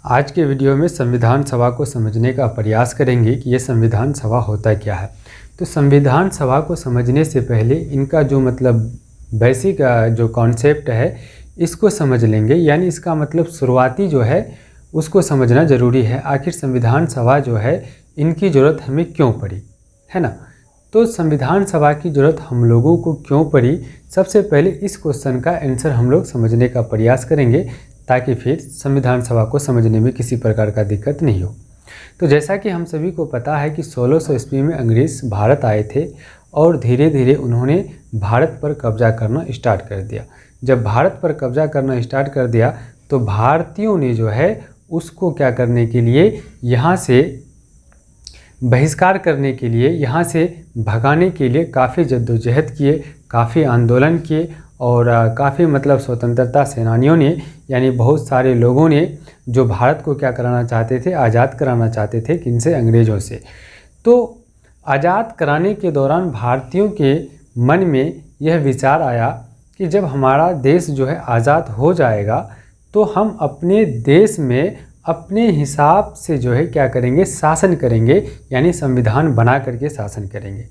आज के वीडियो में संविधान सभा को समझने का प्रयास करेंगे कि ये संविधान सभा होता क्या है। तो संविधान सभा को समझने से पहले इनका जो बेसिक जो कॉन्सेप्ट है इसको समझ लेंगे, यानी इसका शुरुआती जो है उसको समझना ज़रूरी है। आखिर संविधान सभा जो है इनकी ज़रूरत हमें क्यों पड़ी, है ना। तो संविधान सभा की ज़रूरत हम लोगों को क्यों पड़ी, सबसे पहले इस क्वेश्चन का आंसर हम लोग समझने का प्रयास करेंगे ताकि फिर संविधान सभा को समझने में किसी प्रकार का दिक्कत नहीं हो। तो जैसा कि हम सभी को पता है कि 1600 ईस्वी में अंग्रेज़ भारत आए थे और धीरे धीरे उन्होंने भारत पर कब्जा करना स्टार्ट कर दिया। जब भारत पर कब्जा करना स्टार्ट कर दिया तो भारतीयों ने जो है उसको क्या करने के लिए, यहाँ से बहिष्कार करने के लिए, यहाँ से भगाने के लिए काफ़ी जद्दोजहद किए, काफ़ी आंदोलन किए और काफ़ी स्वतंत्रता सेनानियों ने, यानी बहुत सारे लोगों ने जो भारत को क्या कराना चाहते थे, आज़ाद कराना चाहते थे। किनसे? अंग्रेज़ों से। तो आज़ाद कराने के दौरान भारतीयों के मन में यह विचार आया कि जब हमारा देश जो है आज़ाद हो जाएगा तो हम अपने देश में अपने हिसाब से जो है क्या करेंगे, शासन करेंगे, यानी संविधान बना करके शासन करेंगे।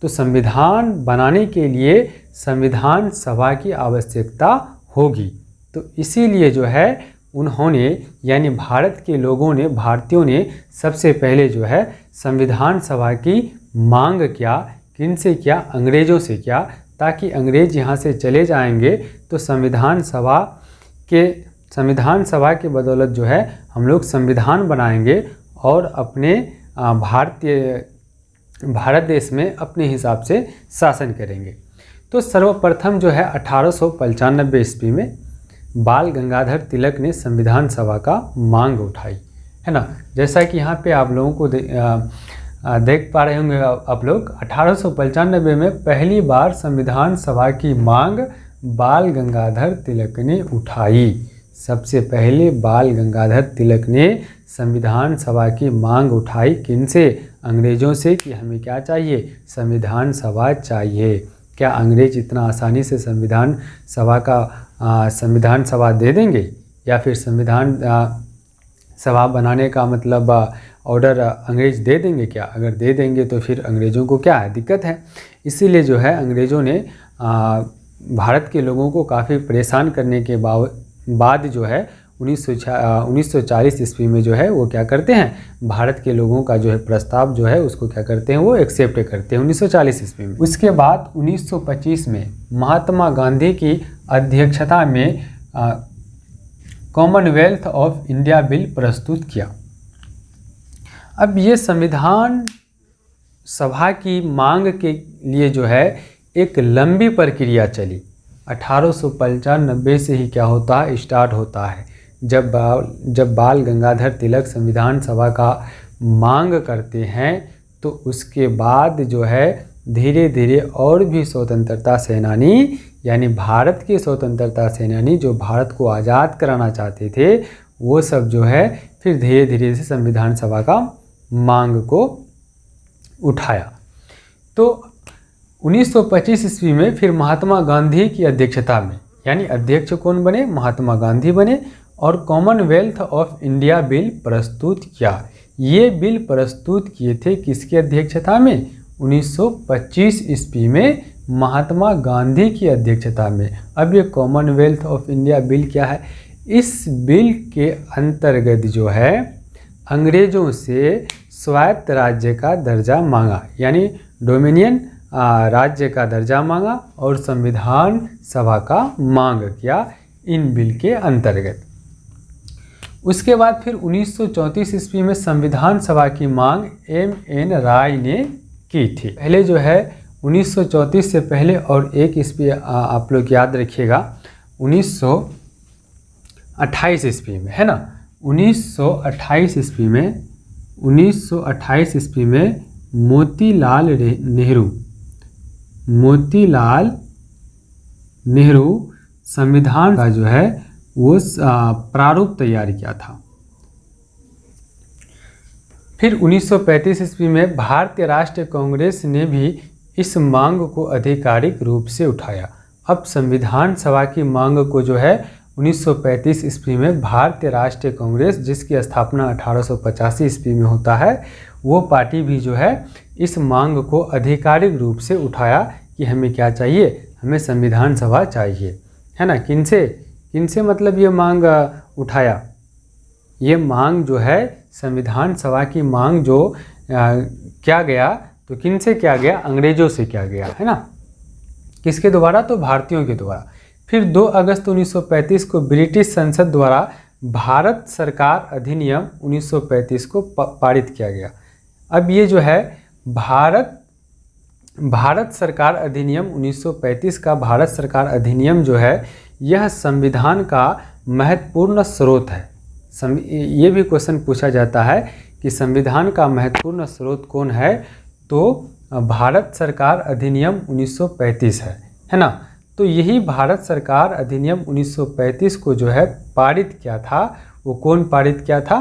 तो संविधान बनाने के लिए संविधान सभा की आवश्यकता होगी। तो इसीलिए जो है उन्होंने, यानी भारत के लोगों ने, भारतीयों ने सबसे पहले जो है संविधान सभा की मांग किया। किनसे किया? अंग्रेज़ों से किया, ताकि अंग्रेज़ यहाँ से चले जाएंगे तो संविधान सभा के बदौलत जो है हम लोग संविधान बनाएंगे और अपने भारत देश में अपने हिसाब से शासन करेंगे। तो सर्वप्रथम जो है 1895 ईस्वी में बाल गंगाधर तिलक ने संविधान सभा का मांग उठाई, है ना। जैसा कि यहाँ पे आप लोगों को देख पा रहे होंगे आप लोग, 1895 में पहली बार संविधान सभा की मांग बाल गंगाधर तिलक ने उठाई। सबसे पहले बाल गंगाधर तिलक ने संविधान सभा की मांग उठाई। किनसे? अंग्रेज़ों से, कि हमें क्या चाहिए? संविधान सभा चाहिए। क्या अंग्रेज़ इतना आसानी से संविधान सभा दे देंगे, या फिर संविधान सभा बनाने का ऑर्डर अंग्रेज़ दे देंगे क्या? अगर दे देंगे तो फिर अंग्रेज़ों को क्या है, दिक्कत है। इसीलिए जो है अंग्रेज़ों ने भारत के लोगों को काफ़ी परेशान करने के बाद जो है 1940 ईस्वी में जो है वो क्या करते हैं, भारत के लोगों का जो है प्रस्ताव जो है उसको क्या करते हैं, वो एक्सेप्ट करते हैं 1940 ईस्वी में। उसके बाद 1925 में महात्मा गांधी की अध्यक्षता में कॉमनवेल्थ ऑफ इंडिया बिल प्रस्तुत किया। अब ये संविधान सभा की मांग के लिए जो है एक लंबी प्रक्रिया चली। 1895 से ही क्या होता है, स्टार्ट होता है। जब बाल गंगाधर तिलक संविधान सभा का मांग करते हैं तो उसके बाद जो है धीरे धीरे और भी स्वतंत्रता सेनानी, यानी भारत के स्वतंत्रता सेनानी जो भारत को आज़ाद कराना चाहते थे, वो सब जो है फिर धीरे धीरे से संविधान सभा का मांग को उठाया। तो 1925 ईस्वी में फिर महात्मा गांधी की अध्यक्षता में, यानी अध्यक्ष कौन बने? महात्मा गांधी बने, और कॉमनवेल्थ ऑफ इंडिया बिल प्रस्तुत किया। ये बिल प्रस्तुत किए थे किसकी अध्यक्षता में? 1925 ईस्वी में महात्मा गांधी की अध्यक्षता में। अब ये कॉमनवेल्थ ऑफ इंडिया बिल क्या है? इस बिल के अंतर्गत जो है अंग्रेज़ों से स्वायत्त राज्य का दर्जा मांगा, यानी डोमिनियन राज्य का दर्जा मांगा और संविधान सभा का मांग किया इन बिल के अंतर्गत। उसके बाद फिर 1934 ईस्वी में संविधान सभा की मांग M.N. राय ने की थी। पहले जो है 1934 से पहले और एक ईस्वी आप लोग याद रखिएगा 1928 ईस्वी में, है ना। 1928 ईस्वी में मोतीलाल नेहरू संविधान का जो है वो प्रारूप तैयार किया था। फिर 1935 ईस्वी में भारतीय राष्ट्रीय कांग्रेस ने भी इस मांग को आधिकारिक रूप से उठाया। अब संविधान सभा की मांग को जो है 1935 ईस्वी में भारतीय राष्ट्रीय कांग्रेस, जिसकी स्थापना 1885 ईस्वी में होता है, वो पार्टी भी जो है इस मांग को आधिकारिक रूप से उठाया कि हमें क्या चाहिए, हमें संविधान सभा चाहिए, है ना। किनसे मतलब ये मांग उठाया, ये मांग जो है संविधान सभा की मांग जो किया गया, तो किनसे किया गया, अंग्रेजों से किया गया, है ना। किसके द्वारा, तो भारतीयों के द्वारा। फिर 2 अगस्त 1935 को ब्रिटिश संसद द्वारा भारत सरकार अधिनियम 1935 को पारित किया गया। अब ये जो है भारत सरकार अधिनियम 1935 का भारत सरकार अधिनियम जो है, यह संविधान का महत्वपूर्ण स्रोत है। ये भी क्वेश्चन पूछा जाता है कि संविधान का महत्वपूर्ण स्रोत कौन है, तो भारत सरकार अधिनियम 1935 है ना। तो यही भारत सरकार अधिनियम 1935 को जो है पारित किया था, वो कौन पारित किया था,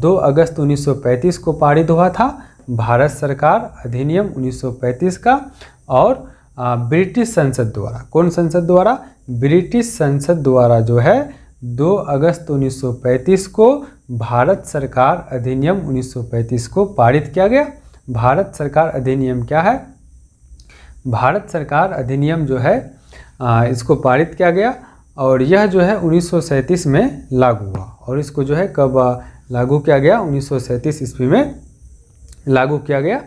2 अगस्त 1935 को पारित हुआ था भारत सरकार अधिनियम 1935 का, और ब्रिटिश संसद द्वारा, कौन संसद द्वारा, ब्रिटिश संसद द्वारा जो है 2 अगस्त 1935 को भारत सरकार अधिनियम 1935 को पारित किया गया। भारत सरकार अधिनियम क्या है, भारत सरकार अधिनियम जो है इसको पारित किया गया, और यह जो है 1937 में लागू हुआ। और इसको जो है कब लागू किया गया, 1937 ईस्वी में लागू किया गया।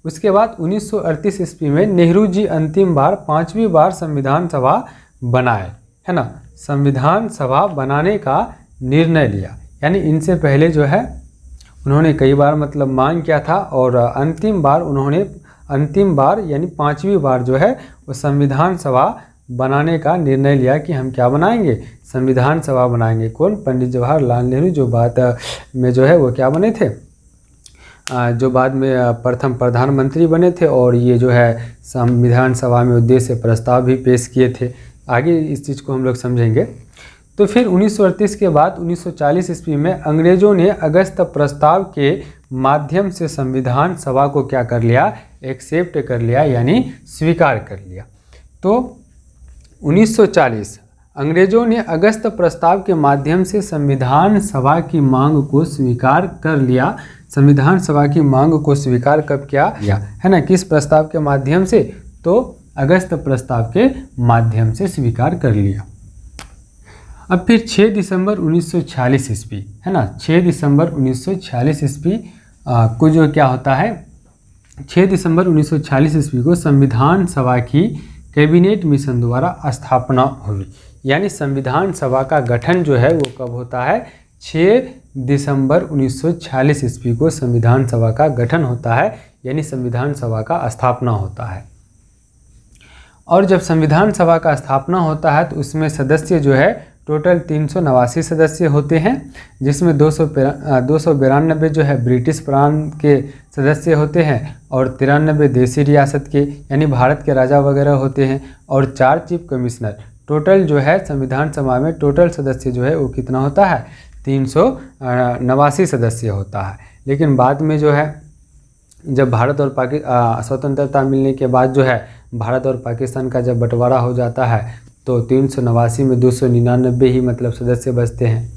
उसके बाद 1938 ईस्वी में नेहरू जी अंतिम बार 5वीं बार संविधान सभा बनाए, है ना। संविधान सभा बनाने का निर्णय लिया, यानी इनसे पहले जो है उन्होंने कई बार मतलब मांग किया था, और अंतिम बार यानी 5वीं बार जो है वो संविधान सभा बनाने का निर्णय लिया कि हम क्या बनाएंगे, संविधान सभा बनाएंगे। कौन, पंडित जवाहरलाल नेहरू, जो बाद में जो है वो क्या बने थे, जो बाद में प्रथम प्रधानमंत्री बने थे, और ये जो है संविधान सभा में उद्देश्य प्रस्ताव भी पेश किए थे। आगे इस चीज़ को हम लोग समझेंगे। तो फिर 1938 के बाद 1940 ईस्वी में अंग्रेजों ने अगस्त प्रस्ताव के माध्यम से संविधान सभा को क्या कर लिया, एक्सेप्ट कर लिया, यानी स्वीकार कर लिया। तो 1940 अंग्रेजों ने अगस्त प्रस्ताव के माध्यम से संविधान सभा की मांग को स्वीकार कर लिया। संविधान सभा की मांग को स्वीकार कब किया, है ना, किस प्रस्ताव के माध्यम से, तो अगस्त प्रस्ताव के माध्यम से स्वीकार कर लिया। अब फिर 6 दिसंबर 1946 ईस्वी, है ना, 6 दिसंबर 1946 ईस्वी को जो क्या होता है, 6 दिसंबर 1946 ईस्वी को संविधान सभा की कैबिनेट मिशन द्वारा स्थापना हुई। यानी संविधान सभा का गठन जो है वो कब होता है, 6 दिसंबर 1946 ईस्वी को संविधान सभा का गठन होता है, यानी संविधान सभा का स्थापना होता है। और जब संविधान सभा का स्थापना होता है तो उसमें सदस्य जो है टोटल 389 सदस्य होते हैं, जिसमें 292 जो है ब्रिटिश प्रांत के सदस्य होते हैं, और 93 देसी रियासत के यानी भारत के राजा वगैरह होते हैं, और 4 चीफ कमिश्नर। टोटल जो है संविधान सभा में टोटल सदस्य जो है वो कितना होता है, 389 सदस्य होता है। लेकिन बाद में जो है जब भारत और स्वतंत्रता मिलने के बाद जो है भारत और पाकिस्तान का जब बंटवारा हो जाता है तो 389 में 299 ही मतलब सदस्य बचते हैं।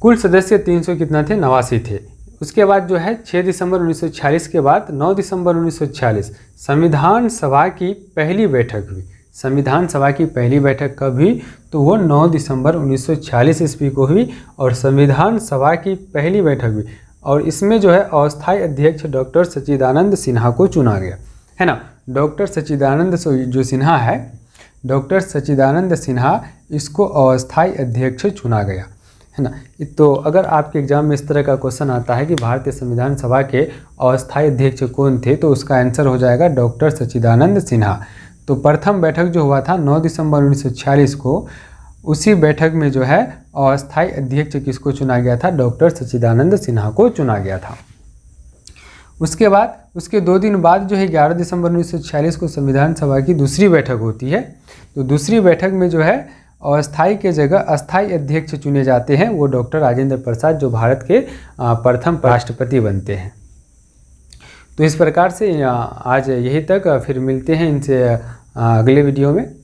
कुल सदस्य 300 कितना थे, 89 थे। उसके बाद जो है 6 दिसंबर 1946 के बाद 9 दिसंबर 1946 संविधान सभा की पहली बैठक हुई। संविधान सभा की पहली बैठक कब हुई, तो वो 9 दिसंबर 1946 ईस्वी को हुई, और संविधान सभा की पहली बैठक हुई, और इसमें जो है अस्थायी अध्यक्ष डॉक्टर सच्चिदानंद सिन्हा को चुना गया, है ना। डॉक्टर सच्चिदानंद जो सिन्हा है, डॉक्टर सच्चिदानंद सिन्हा, इसको अस्थायी अध्यक्ष चुना गया, है ना। तो अगर आपके एग्जाम में इस तरह का क्वेश्चन आता है कि भारतीय संविधान सभा के अस्थायी अध्यक्ष कौन थे, तो उसका आंसर हो जाएगा डॉक्टर सच्चिदानंद सिन्हा। तो प्रथम बैठक जो हुआ था 9 दिसंबर 1946 को, उसी बैठक में जो है अस्थायी अध्यक्ष किसको चुना गया था, डॉक्टर सच्चिदानंद सिन्हा को चुना गया था। उसके बाद उसके 2 दिन बाद जो है 11 दिसंबर 1946 को संविधान सभा की दूसरी बैठक होती है। तो दूसरी बैठक में जो है अस्थायी के जगह अस्थायी अध्यक्ष चुने जाते हैं, वो डॉक्टर राजेंद्र प्रसाद, जो भारत के प्रथम राष्ट्रपति बनते हैं। तो इस प्रकार से आज यही तक, फिर मिलते हैं इनसे अगले वीडियो में